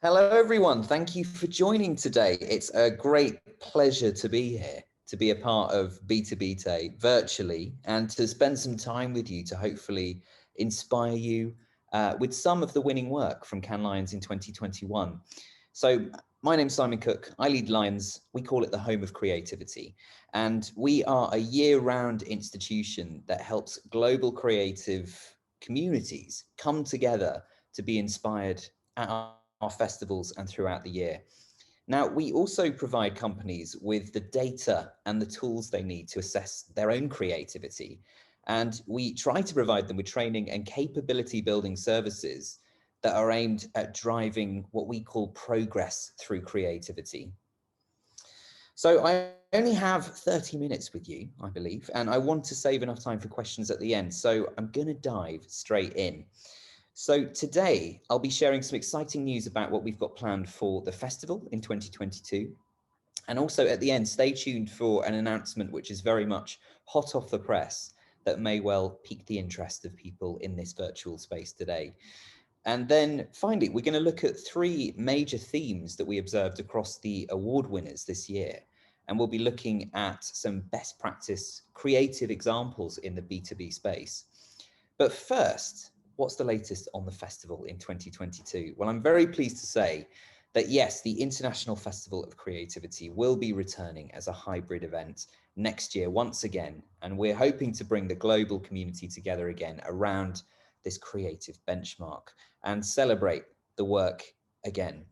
Hello, everyone. Thank you for joining today. It's a great pleasure to be here, to be a part of B2B Day virtually, and to spend some time with you to hopefully inspire you with some of the winning work from Cannes Lions in 2021. So my name's Simon Cook. I lead Lions. We call it the home of creativity. And we are a year-round institution that helps global creative communities come together to be inspired at our festivals and throughout the year. Now, we also provide companies with the data and the tools they need to assess their own creativity. And we try to provide them with training and capability building services that are aimed at driving what we call progress through creativity. So I only have 30 minutes with you, I believe, and I want to save enough time for questions at the end. So I'm going to dive straight in. So today I'll be sharing some exciting news about what we've got planned for the festival in 2022. And also at the end, stay tuned for an announcement which is very much hot off the press that may well pique the interest of people in this virtual space today. And then finally, we're going to look at three major themes that we observed across the award winners this year. And we'll be looking at some best practice creative examples in the B2B space. But first, what's the latest on the festival in 2022? Well, I'm very pleased to say that yes, the International Festival of Creativity will be returning as a hybrid event next year once again. And we're hoping to bring the global community together again around this creative benchmark and celebrate the work again.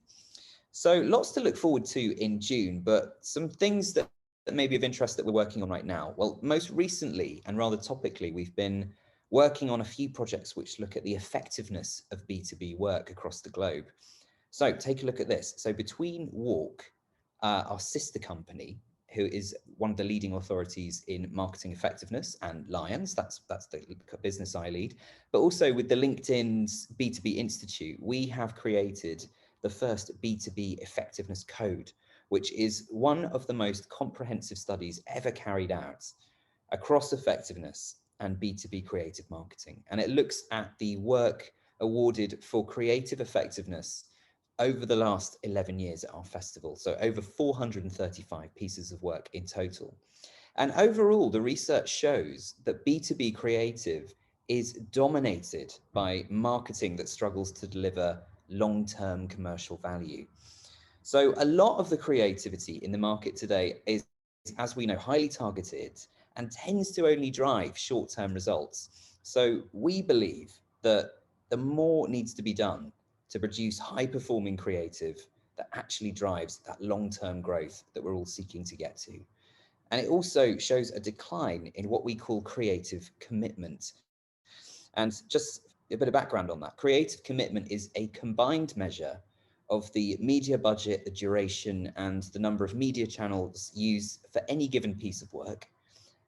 So lots to look forward to in June, but some things that may be of interest that we're working on right now. Well, most recently and rather topically, we've been working on a few projects which look at the effectiveness of B2B work across the globe. So take a look at this. So Between Walk, our sister company, who is one of the leading authorities in marketing effectiveness, and Lions, that's the business I lead, but also with the LinkedIn's B2B Institute, we have created the first B2B effectiveness code, which is one of the most comprehensive studies ever carried out across effectiveness and B2B creative marketing. And it looks at the work awarded for creative effectiveness over the last 11 years at our festival. So over 435 pieces of work in total. And overall, the research shows that B2B creative is dominated by marketing that struggles to deliver long-term commercial value. So a lot of the creativity in the market today is, as we know, highly targeted and tends to only drive short-term results. So we believe that the more needs to be done to produce high-performing creative that actually drives that long-term growth that we're all seeking to get to. And it also shows a decline in what we call creative commitment. And just a bit of background on that. Creative commitment is a combined measure of the media budget, the duration, and the number of media channels used for any given piece of work.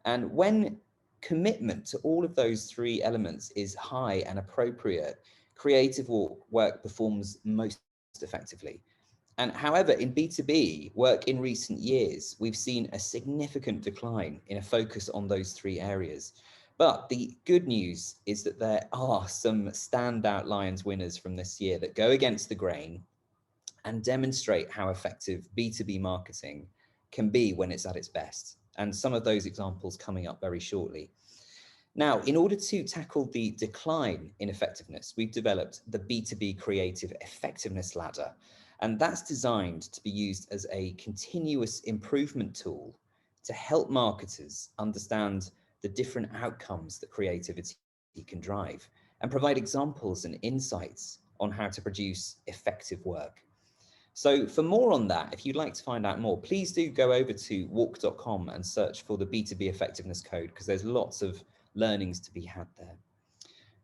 And when commitment to all of those three elements is high and appropriate, creative work performs most effectively. And however, in B2B work in recent years, we've seen a significant decline in a focus on those three areas. But the good news is that there are some standout Lions winners from this year that go against the grain and demonstrate how effective B2B marketing can be when it's at its best. And some of those examples coming up very shortly. Now, in order to tackle the decline in effectiveness, we've developed the B2B Creative Effectiveness Ladder. And that's designed to be used as a continuous improvement tool to help marketers understand the different outcomes that creativity can drive and provide examples and insights on how to produce effective work. So for more on that, if you'd like to find out more, please do go over to walk.com and search for the B2B effectiveness code, because there's lots of learnings to be had there.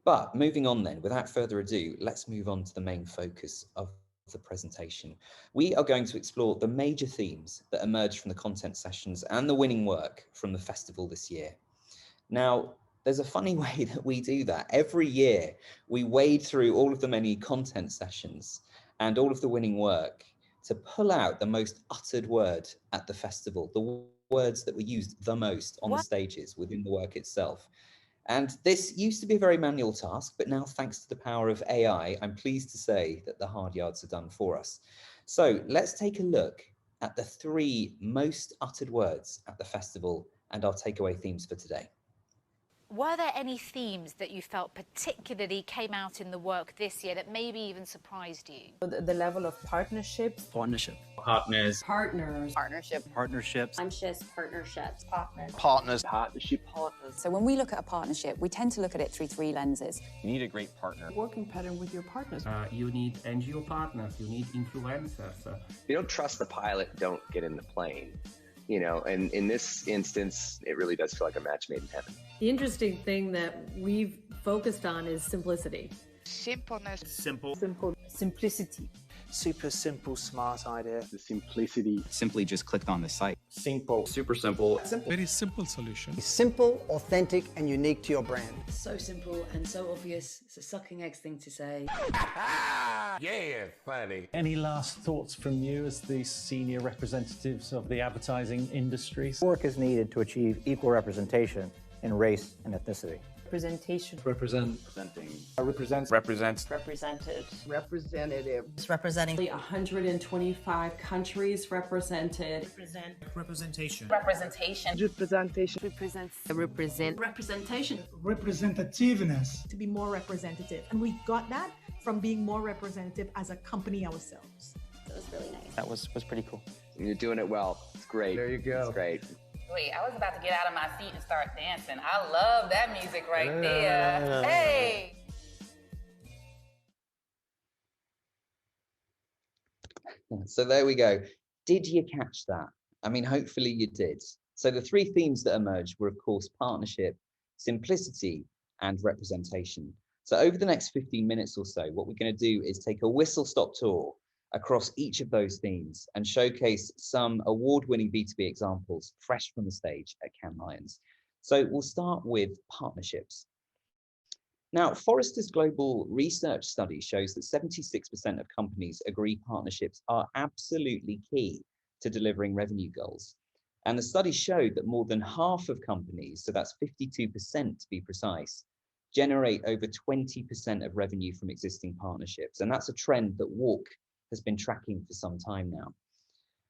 But moving on then, without further ado, let's move on to the main focus of the presentation. We are going to explore the major themes that emerged from the content sessions and the winning work from the festival this year. Now, there's a funny way that we do that. Every year, we wade through all of the many content sessions and all of the winning work to pull out the most uttered word at the festival, the words that were used the most on the stages within the work itself. And this used to be a very manual task, but now thanks to the power of AI, I'm pleased to say that the hard yards are done for us. So let's take a look at the 3 most uttered words at the festival and our takeaway themes for today. Were there any themes that you felt particularly came out in the work this year that maybe even surprised you? The level of partnerships. Partnership. Partners. Partners. Partnership. Partnerships. Conscious partnerships. Partners. Partners. Partnership. Partners. So when we look at a partnership, we tend to look at it through 3 lenses. You need a great partner. Working pattern with your partners. You need NGO partners, you need influencers. If you don't trust the pilot, don't get in the plane. You know, and in this instance, it really does feel like a match made in heaven. The interesting thing that we've focused on is simplicity. Simpleness. Simple. Simple. Simplicity. Super simple, smart idea. The simplicity. Simply just clicked on the site. Simple. Super simple. Very simple solution. Simple, authentic, and unique to your brand. So simple and so obvious. It's a sucking eggs thing to say. Yeah, funny. Any last thoughts from you as the senior representatives of the advertising industries? Work is needed to achieve equal representation in race and ethnicity. Representation. Representing. Represents. Represented. Representative. It's representing 125 countries represented. Representation. Representation. Representation. Representation. Representativeness. To be more representative. And we got that from being more representative as a company ourselves. It was really nice. That was pretty cool. You're doing it well. It's great. There you go. It's great. Wait, I was about to get out of my seat and start dancing. I love that music right there. Hey! So there we go. Did you catch that? I mean, hopefully you did. So the 3 themes that emerged were, of course, partnership, simplicity, and representation. So over the next 15 minutes or so, what we're going to do is take a whistle-stop tour across each of those themes and showcase some award-winning B2B examples fresh from the stage at Cannes Lions. So we'll start with partnerships. Now, Forrester's global research study shows that 76% of companies agree partnerships are absolutely key to delivering revenue goals. And the study showed that more than half of companies, so that's 52% to be precise, generate over 20% of revenue from existing partnerships. And that's a trend that WARC has been tracking for some time now.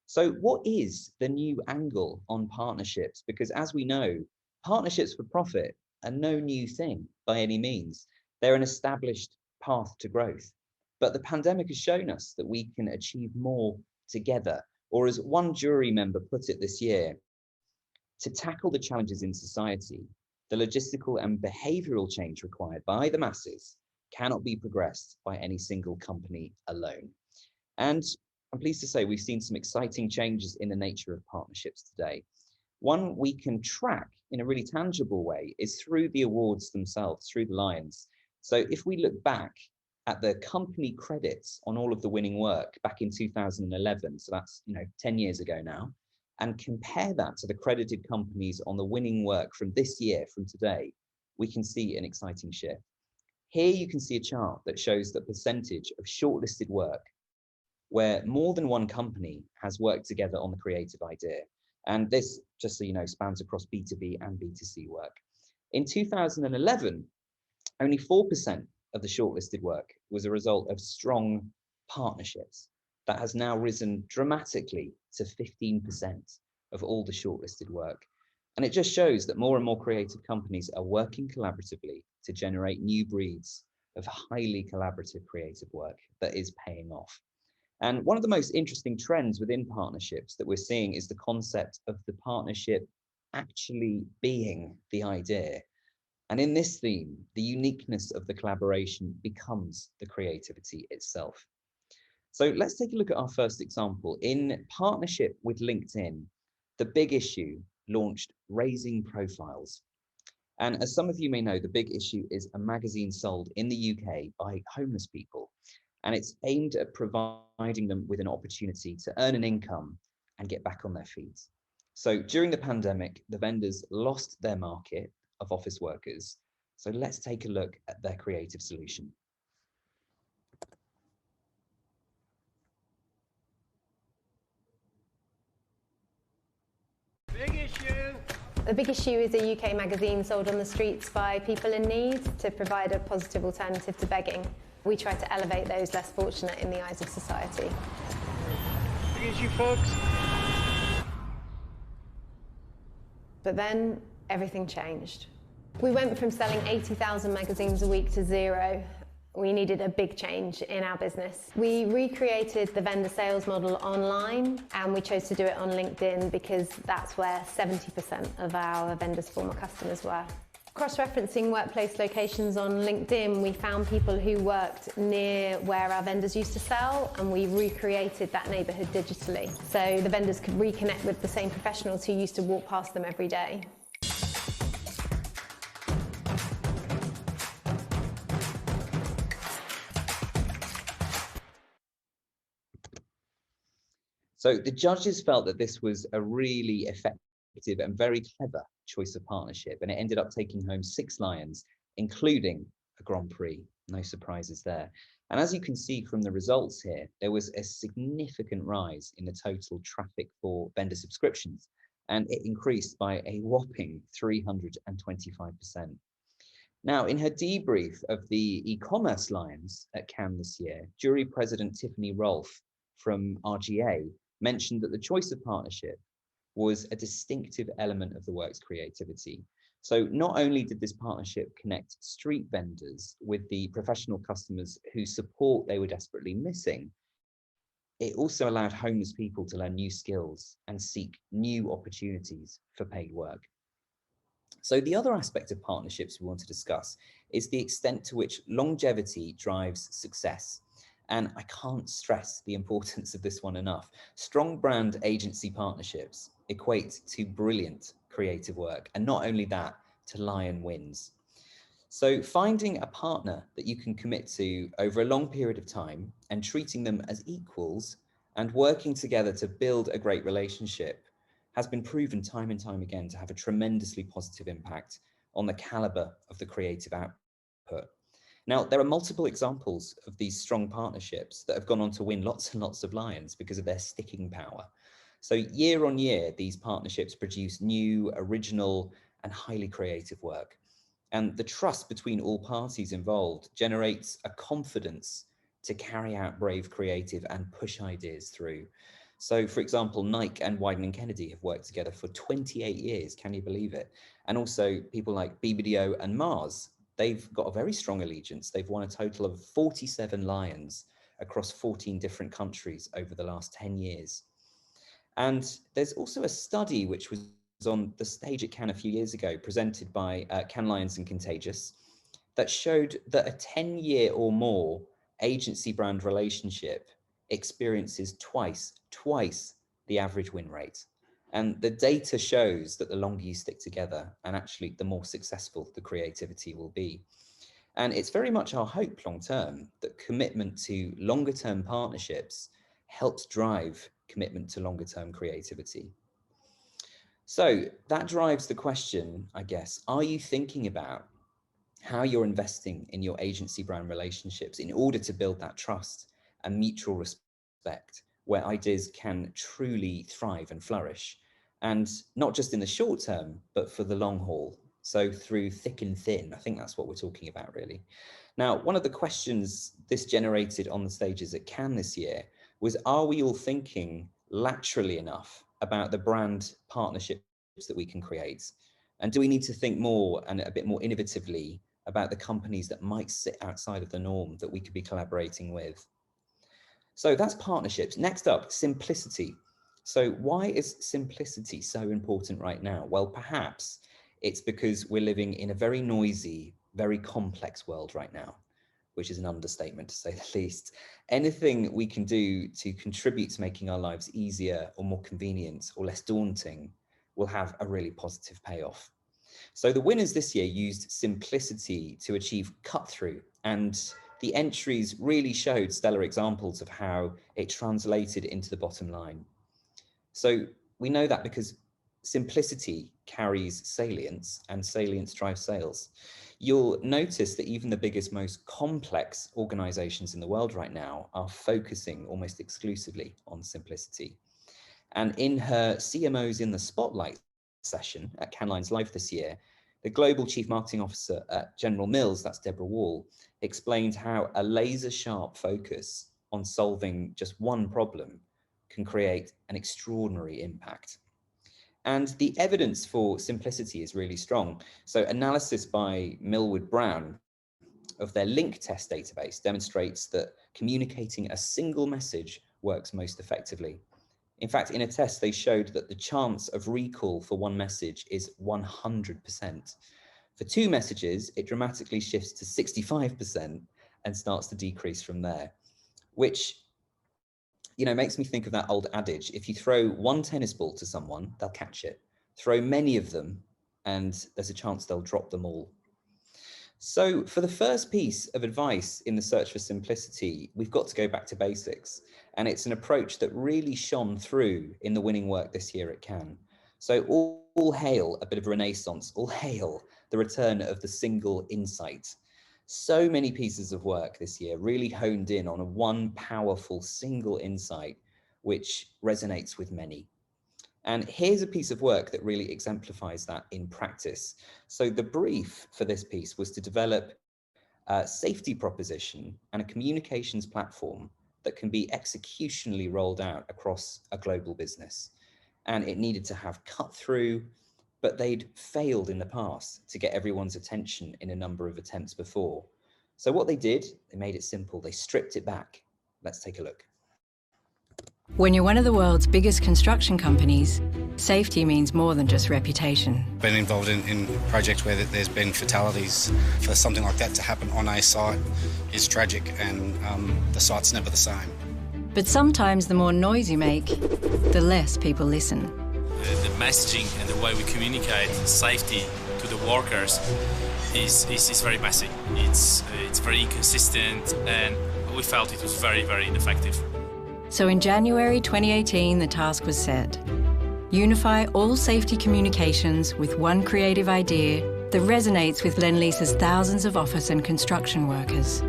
So what is the new angle on partnerships? Because as we know, partnerships for profit are no new thing by any means. They're an established path to growth. But the pandemic has shown us that we can achieve more together, or as one jury member put it this year, to tackle the challenges in society, the logistical and behavioral change required by the masses cannot be progressed by any single company alone. And I'm pleased to say we've seen some exciting changes in the nature of partnerships today. One we can track in a really tangible way is through the awards themselves, through the Lions. So if we look back at the company credits on all of the winning work back in 2011, so that's 10 years ago now, and compare that to the credited companies on the winning work from this year, from today, we can see an exciting shift. Here you can see a chart that shows the percentage of shortlisted work where more than one company has worked together on the creative idea. And this, just so you know, spans across B2B and B2C work. In 2011, only 4% of the shortlisted work was a result of strong partnerships. That has now risen dramatically to 15% of all the shortlisted work. And it just shows that more and more creative companies are working collaboratively to generate new breeds of highly collaborative creative work that is paying off. And one of the most interesting trends within partnerships that we're seeing is the concept of the partnership actually being the idea. And in this theme, the uniqueness of the collaboration becomes the creativity itself. So let's take a look at our first example. In partnership with LinkedIn, The Big Issue launched Raising Profiles. And as some of you may know, The Big Issue is a magazine sold in the UK by homeless people. And it's aimed at providing them with an opportunity to earn an income and get back on their feet. So during the pandemic, the vendors lost their market of office workers. So let's take a look at their creative solution. Big issue. The big issue is a UK magazine sold on the streets by people in need to provide a positive alternative to begging. We try to elevate those less fortunate in the eyes of society. Here's you folks. But then everything changed. We went from selling 80,000 magazines a week to 0. We needed a big change in our business. We recreated the vendor sales model online, and we chose to do it on LinkedIn because that's where 70% of our vendors' former customers were. Cross-referencing workplace locations on LinkedIn, we found people who worked near where our vendors used to sell, and we recreated that neighbourhood digitally. So the vendors could reconnect with the same professionals who used to walk past them every day. So the judges felt that this was a really effective and very clever choice of partnership, and it ended up taking home 6 Lions, including a Grand Prix. No surprises there. And as you can see from the results here, there was a significant rise in the total traffic for vendor subscriptions, and it increased by a whopping 325%. Now, in her debrief of the e-commerce Lions at Cannes this year, jury president Tiffany Rolfe from RGA mentioned that the choice of partnership was a distinctive element of the work's creativity. So not only did this partnership connect street vendors with the professional customers whose support they were desperately missing, it also allowed homeless people to learn new skills and seek new opportunities for paid work. So the other aspect of partnerships we want to discuss is the extent to which longevity drives success. And I can't stress the importance of this one enough. Strong brand agency partnerships equate to brilliant creative work, and not only that, to Lion wins. So finding a partner that you can commit to over a long period of time and treating them as equals and working together to build a great relationship has been proven time and time again to have a tremendously positive impact on the caliber of the creative output. Now, there are multiple examples of these strong partnerships that have gone on to win lots and lots of Lions because of their sticking power. So year on year, these partnerships produce new, original, and highly creative work. And the trust between all parties involved generates a confidence to carry out brave, creative, and push ideas through. So, for example, Nike and Wieden & Kennedy have worked together for 28 years. Can you believe it? And also people like BBDO and Mars. They've got a very strong allegiance. They've won a total of 47 Lions across 14 different countries over the last 10 years. And there's also a study which was on the stage at Cannes a few years ago, presented by Cannes Lions and Contagious, that showed that a 10-year or more agency brand relationship experiences twice the average win rate. And the data shows that the longer you stick together, and actually the more successful the creativity will be. And it's very much our hope long term that commitment to longer term partnerships helps drive commitment to longer term creativity. So that drives the question, I guess, are you thinking about how you're investing in your agency brand relationships in order to build that trust and mutual respect where ideas can truly thrive and flourish? And not just in the short term, but for the long haul. So through thick and thin, I think that's what we're talking about really. Now, one of the questions this generated on the stages at Cannes this year was, are we all thinking laterally enough about the brand partnerships that we can create? And do we need to think more and a bit more innovatively about the companies that might sit outside of the norm that we could be collaborating with? So that's partnerships. Next up, simplicity. So why is simplicity so important right now? Well, perhaps it's because we're living in a very noisy, very complex world right now, which is an understatement to say the least. Anything we can do to contribute to making our lives easier or more convenient or less daunting will have a really positive payoff. So the winners this year used simplicity to achieve cut-through, and the entries really showed stellar examples of how it translated into the bottom line. So we know that because simplicity carries salience, and salience drives sales. You'll notice that even the biggest, most complex organizations in the world right now are focusing almost exclusively on simplicity. And in her CMOs in the Spotlight session at Cannes Lions Live this year, the Global Chief Marketing Officer at General Mills, that's Deborah Wall, explained how a laser-sharp focus on solving just one problem can create an extraordinary impact. And the evidence for simplicity is really strong. So analysis by Millward Brown of their link test database demonstrates that communicating a single message works most effectively. In fact, in a test, they showed that the chance of recall for one message is 100%. For two messages, it dramatically shifts to 65% and starts to decrease from there, which, you know, makes me think of that old adage: if you throw one tennis ball to someone, they'll catch it. Throw many of them, and there's a chance they'll drop them all. So for the first piece of advice in the search for simplicity, we've got to go back to basics. And it's an approach that really shone through in the winning work this year at Cannes. So all hail a bit of a renaissance, all hail the return of the single insight. So many pieces of work this year really honed in on a one powerful single insight, which resonates with many. And here's a piece of work that really exemplifies that in practice. So the brief for this piece was to develop a safety proposition and a communications platform that can be executionally rolled out across a global business. And it needed to have cut through, but they'd failed in the past to get everyone's attention in a number of attempts before. So what they did, they made it simple. They stripped it back. Let's take a look. When you're one of the world's biggest construction companies, safety means more than just reputation. Been involved in a project where there's been fatalities. For something like that to happen on a site is tragic, and the site's never the same. But sometimes the more noise you make, the less people listen. The messaging and the way we communicate safety to the workers is very messy. It's very inconsistent, and we felt it was very, very ineffective. So in January 2018, the task was set. Unify all safety communications with one creative idea that resonates with Lendlease's thousands of office and construction workers.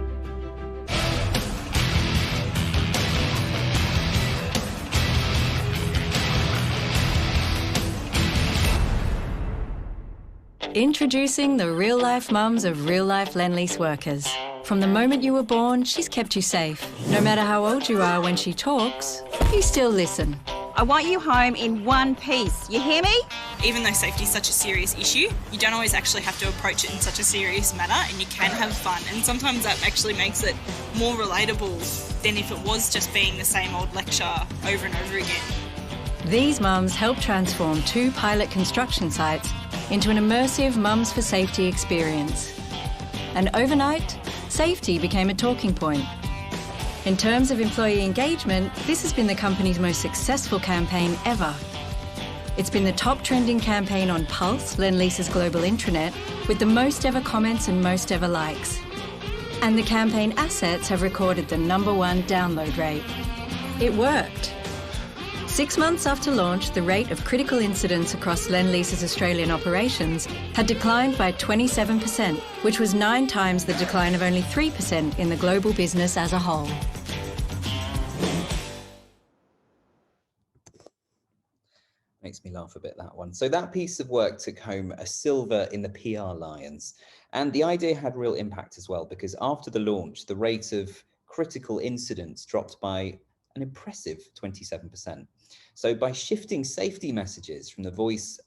Introducing the real-life mums of real-life Lendlease workers. From the moment you were born, she's kept you safe. No matter how old you are when she talks, you still listen. I want you home in one piece. You hear me? Even though safety is such a serious issue, you don't always actually have to approach it in such a serious manner, and you can have fun. And sometimes that actually makes it more relatable than if it was just being the same old lecture over and over again. These mums help transform 2 pilot construction sites into an immersive Mums for Safety experience. And overnight, safety became a talking point. In terms of employee engagement, this has been the company's most successful campaign ever. It's been the top trending campaign on Pulse, Lendlease's global intranet, with the most ever comments and most ever likes. And the campaign assets have recorded the #1 download rate. It worked. 6 months after launch, the rate of critical incidents across Lendlease's Australian operations had declined by 27%, which was 9 times the decline of only 3% in the global business as a whole. Makes me laugh a bit, that one. So that piece of work took home a silver in the PR Lions. And the idea had real impact as well, because after the launch, the rate of critical incidents dropped by an impressive 27%. So by shifting safety messages from the voice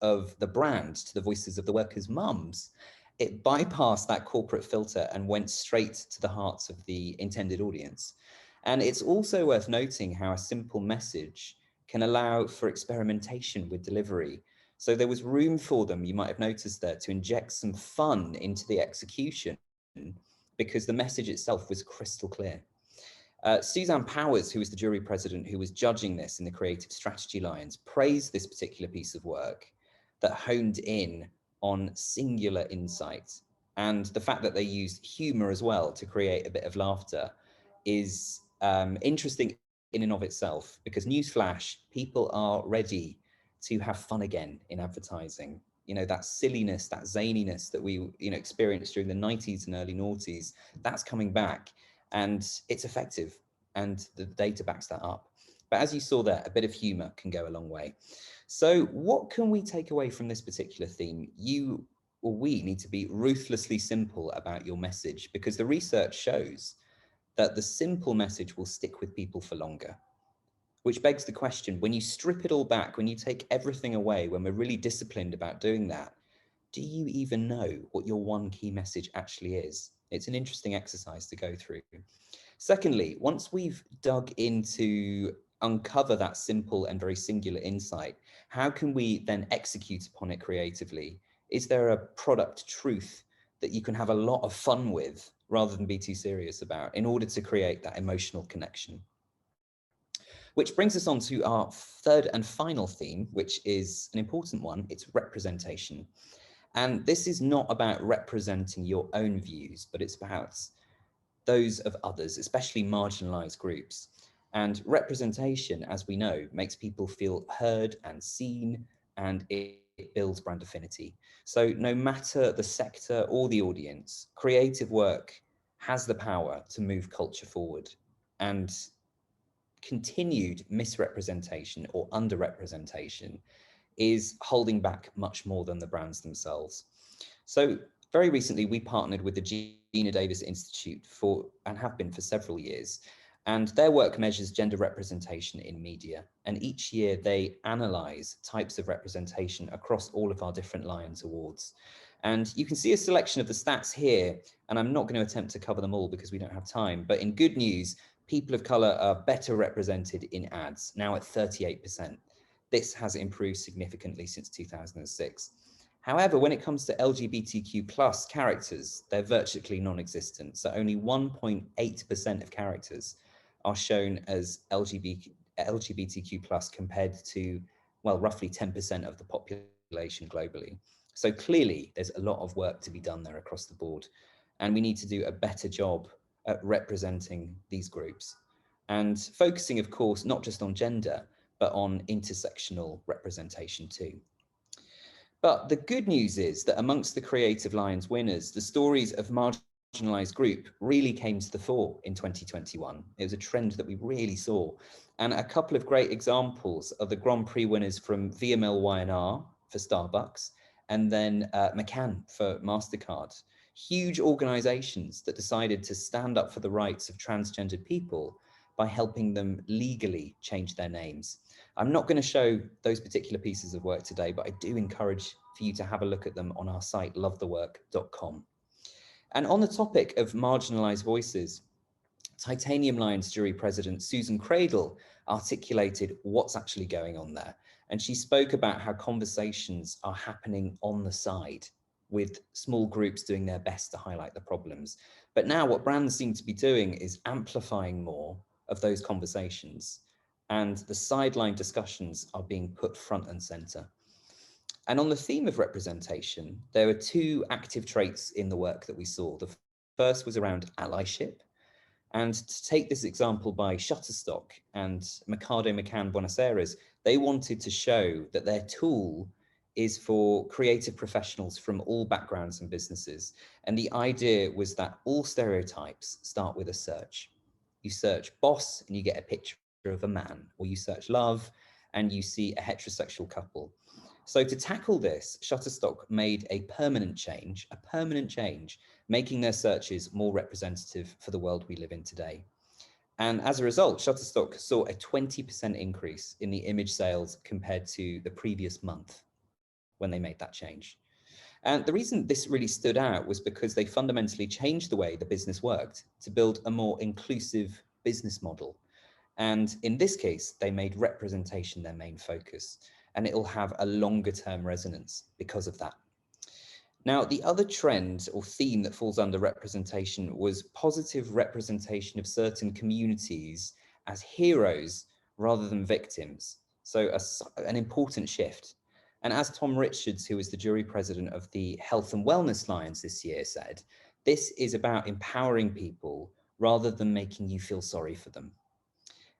of the brand to the voices of the workers' mums, it bypassed that corporate filter and went straight to the hearts of the intended audience. And it's also worth noting how a simple message can allow for experimentation with delivery. So there was room for them, you might have noticed there, to inject some fun into the execution because the message itself was crystal clear. Suzanne Powers, who was the jury president who was judging this in the Creative Strategy Lions, praised this particular piece of work that honed in on singular insight. And the fact that they used humor as well to create a bit of laughter is interesting in and of itself, because newsflash, people are ready to have fun again in advertising. You know, that silliness, that zaniness that we experienced during the 90s and early noughties, that's coming back. And it's effective, and the data backs that up. But as you saw there, a bit of humor can go a long way. So what can we take away from this particular theme? You or we need to be ruthlessly simple about your message, because the research shows that the simple message will stick with people for longer. Which begs the question, when you strip it all back, when you take everything away, when we're really disciplined about doing that, do you even know what your one key message actually is? It's an interesting exercise to go through. Secondly, once we've dug into uncover that simple and very singular insight, how can we then execute upon it creatively? Is there a product truth that you can have a lot of fun with rather than be too serious about in order to create that emotional connection? Which brings us on to our third and final theme, which is an important one. It's representation. And this is not about representing your own views, but it's about those of others, especially marginalized groups. And representation, as we know, makes people feel heard and seen, and it builds brand affinity. So no matter the sector or the audience, creative work has the power to move culture forward. And continued misrepresentation or underrepresentation is holding back much more than the brands themselves. So very recently, we partnered with the Geena Davis Institute and have been for several years. And their work measures gender representation in media. And each year they analyze types of representation across all of our different Lions Awards. And you can see a selection of the stats here, and I'm not going to attempt to cover them all because we don't have time, but in good news, people of color are better represented in ads, now at 38%. This has improved significantly since 2006. However, when it comes to LGBTQ+ characters, they're virtually non-existent. So only 1.8% of characters are shown as LGBTQ+ compared to, well, roughly 10% of the population globally. So clearly there's a lot of work to be done there across the board. And we need to do a better job at representing these groups. And focusing, of course, not just on gender, but on intersectional representation too. But the good news is that amongst the Creative Lions winners, the stories of marginalized group really came to the fore in 2021. It was a trend that we really saw. And a couple of great examples are the Grand Prix winners from VMLY&R for Starbucks, and then McCann for MasterCard. Huge organizations that decided to stand up for the rights of transgendered people by helping them legally change their names. I'm not going to show those particular pieces of work today, but I do encourage for you to have a look at them on our site, lovethework.com. And on the topic of marginalized voices, Titanium Lions jury president Susan Cradle articulated what's actually going on there. And she spoke about how conversations are happening on the side, with small groups doing their best to highlight the problems. But now what brands seem to be doing is amplifying more of those conversations, and the sideline discussions are being put front and center. And on the theme of representation, there were two active traits in the work that we saw. The first was around allyship. And to take this example by Shutterstock and Mercado McCann Buenos Aires, they wanted to show that their tool is for creative professionals from all backgrounds and businesses. And the idea was that all stereotypes start with a search. You search boss and you get a picture of a man, or you search love and you see a heterosexual couple. So to tackle this, Shutterstock made a permanent change, making their searches more representative for the world we live in today. And as a result, Shutterstock saw a 20% increase in the image sales compared to the previous month when they made that change. And the reason this really stood out was because they fundamentally changed the way the business worked to build a more inclusive business model. And in this case, they made representation their main focus, and it'll have a longer term resonance because of that. Now, the other trend or theme that falls under representation was positive representation of certain communities as heroes rather than victims. So an important shift. And as Tom Richards, who was the jury president of the Health and Wellness Lions this year, said, this is about empowering people rather than making you feel sorry for them.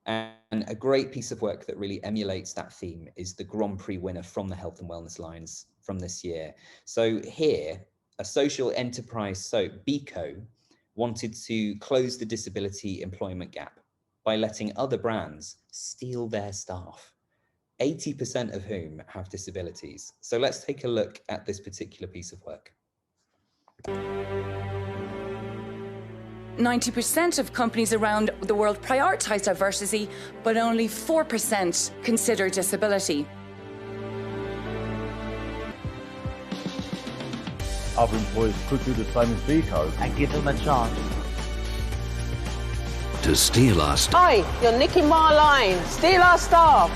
And a great piece of work that really emulates that theme is the Grand Prix winner from the Health and Wellness Lions from this year. So here, a social enterprise, so BECO, wanted to close the disability employment gap by letting other brands steal their staff, 80% of whom have disabilities. So let's take a look at this particular piece of work. 90% of companies around the world prioritise diversity, but only 4% consider disability. Other employers could do the same as Beko and give them a chance to steal our staff. Hi, you're nicking my line. Steal our staff.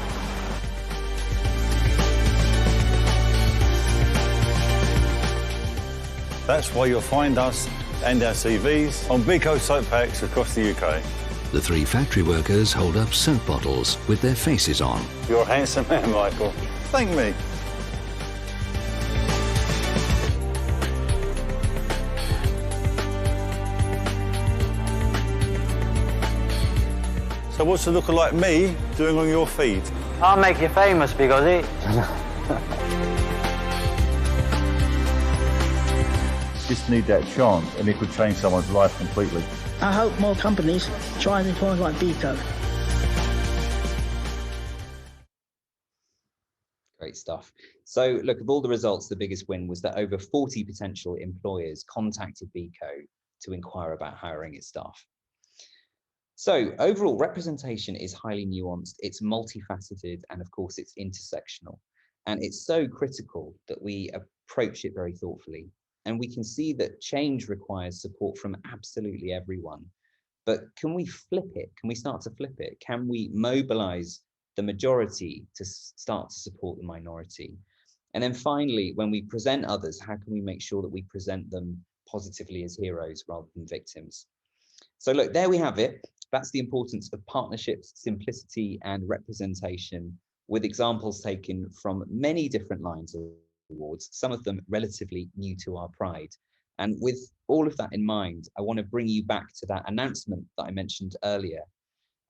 That's why you'll find us and our CVs on Beko soap packs across the UK. The 3 factory workers hold up soap bottles with their faces on. You're a handsome man, Michael. Thank me. So what's a looker like me doing on your feed? I'll make you famous because it... Just need that chance and it could change someone's life completely. I hope more companies try employers like Beko. Great stuff. So look, of all the results, the biggest win was that over 40 potential employers contacted Beko to inquire about hiring its staff. So overall, representation is highly nuanced, it's multifaceted, and of course it's intersectional. And it's so critical that we approach it very thoughtfully. And we can see that change requires support from absolutely everyone. But can we flip it? Can we start to flip it? Can we mobilize the majority to start to support the minority? And then finally, when we present others, how can we make sure that we present them positively as heroes rather than victims? So look, there we have it. That's the importance of partnerships, simplicity, and representation, with examples taken from many different lines of awards, some of them relatively new to our Pride. And with all of that in mind, I want to bring you back to that announcement that I mentioned earlier.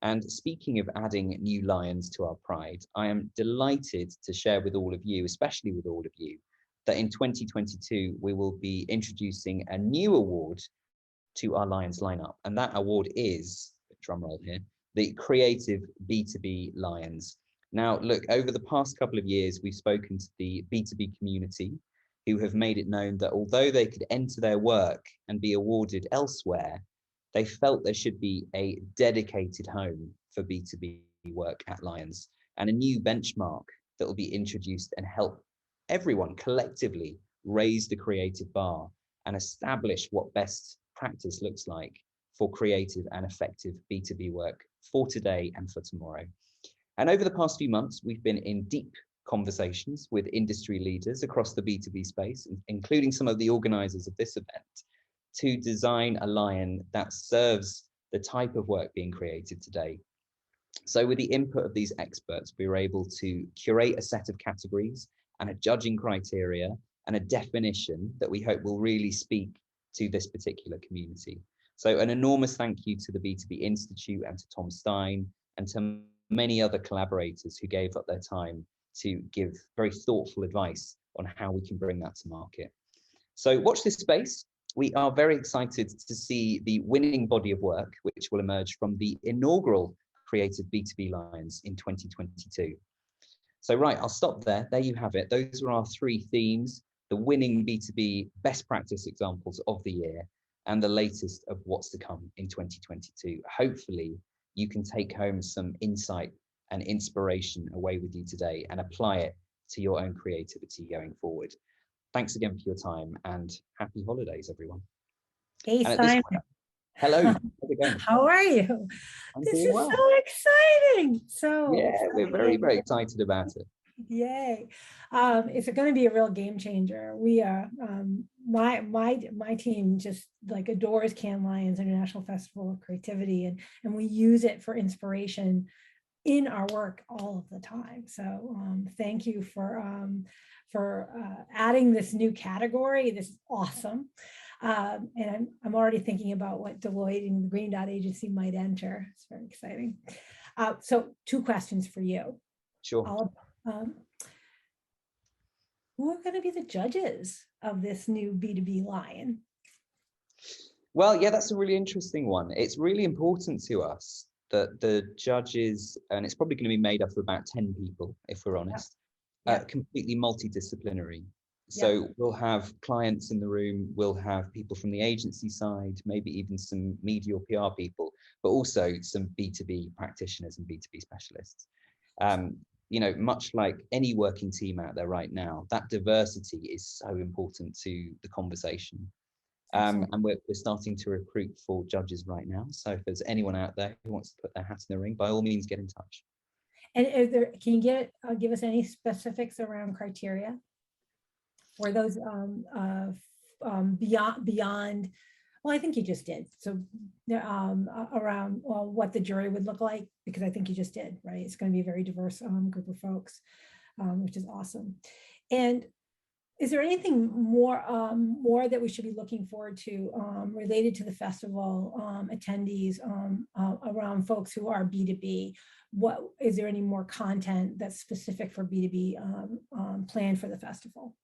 And speaking of adding new lions to our Pride, I am delighted to share with all of you, especially with all of you, that in 2022, we will be introducing a new award to our Lions lineup. And that award is, drumroll here, the Creative B2B Lions. Now, look, over the past couple of years, we've spoken to the B2B community who have made it known that although they could enter their work and be awarded elsewhere, they felt there should be a dedicated home for B2B work at Lions, and a new benchmark that will be introduced and help everyone collectively raise the creative bar and establish what best practice looks like for creative and effective B2B work for today and for tomorrow. And over the past few months, we've been in deep conversations with industry leaders across the B2B space, including some of the organizers of this event, to design a lion that serves the type of work being created today. So with the input of these experts, we were able to curate a set of categories and a judging criteria and a definition that we hope will really speak to this particular community. So an enormous thank you to the B2B Institute and to Tom Stein and to many other collaborators who gave up their time to give very thoughtful advice on how we can bring that to market. So watch this space. We are very excited to see the winning body of work, which will emerge from the inaugural Creative B2B Lions in 2022. So right, I'll stop there. There you have it. Those are our 3 themes, the winning B2B best practice examples of the year and the latest of what's to come in 2022. Hopefully, you can take home some insight and inspiration away with you today and apply it to your own creativity going forward. Thanks again for your time and happy holidays, everyone. Hey, Simon. Hello, how's it going? How are you? This is well. so exciting. So yeah, we're very, very excited about it. Yay. It's going to be a real game changer. We are, my team just like adores Cannes Lions International Festival of Creativity, and we use it for inspiration in our work all of the time. So thank you for adding this new category. This is awesome. And I'm already thinking about what Deloitte and the Green Dot Agency might enter. It's very exciting. So 2 questions for you. Sure. Who are going to be the judges of this new B2B Lion? Well, yeah, that's a really interesting one. It's really important to us that the judges, and it's probably going to be made up of about 10 people, if we're honest, completely multidisciplinary. So we'll have clients in the room, we'll have people from the agency side, maybe even some media or PR people, but also some B2B practitioners and B2B specialists. You know, much like any working team out there right now, that diversity is so important to the conversation. And we're starting to recruit for judges right now. So if there's anyone out there who wants to put their hat in the ring, by all means, get in touch. And can you give us any specifics around criteria for those beyond? Well, I think you just did. So around what the jury would look like, because I think you just did, right? It's going to be a very diverse group of folks, which is awesome. And is there anything more that we should be looking forward to related to the festival attendees around folks who are B2B? What is there any more content that's specific for B2B planned for the festival?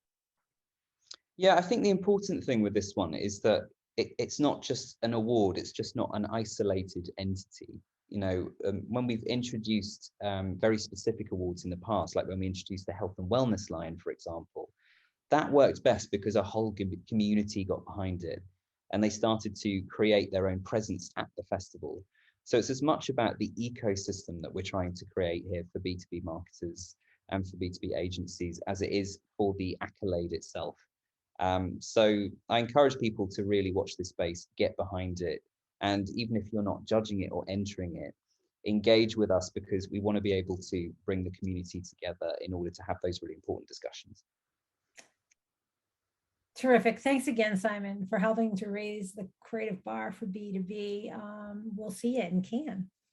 Yeah, I think the important thing with this one is that it's not just an award, it's just not an isolated entity. You know, when we've introduced very specific awards in the past, like when we introduced the health and wellness line, for example, that worked best because a whole community got behind it and they started to create their own presence at the festival. So it's as much about the ecosystem that we're trying to create here for B2B marketers and for B2B agencies as it is for the accolade itself. So I encourage people to really watch this space, get behind it. And even if you're not judging it or entering it, engage with us because we want to be able to bring the community together in order to have those really important discussions. Terrific. Thanks again, Simon, for helping to raise the creative bar for B2B. We'll see you in Cannes.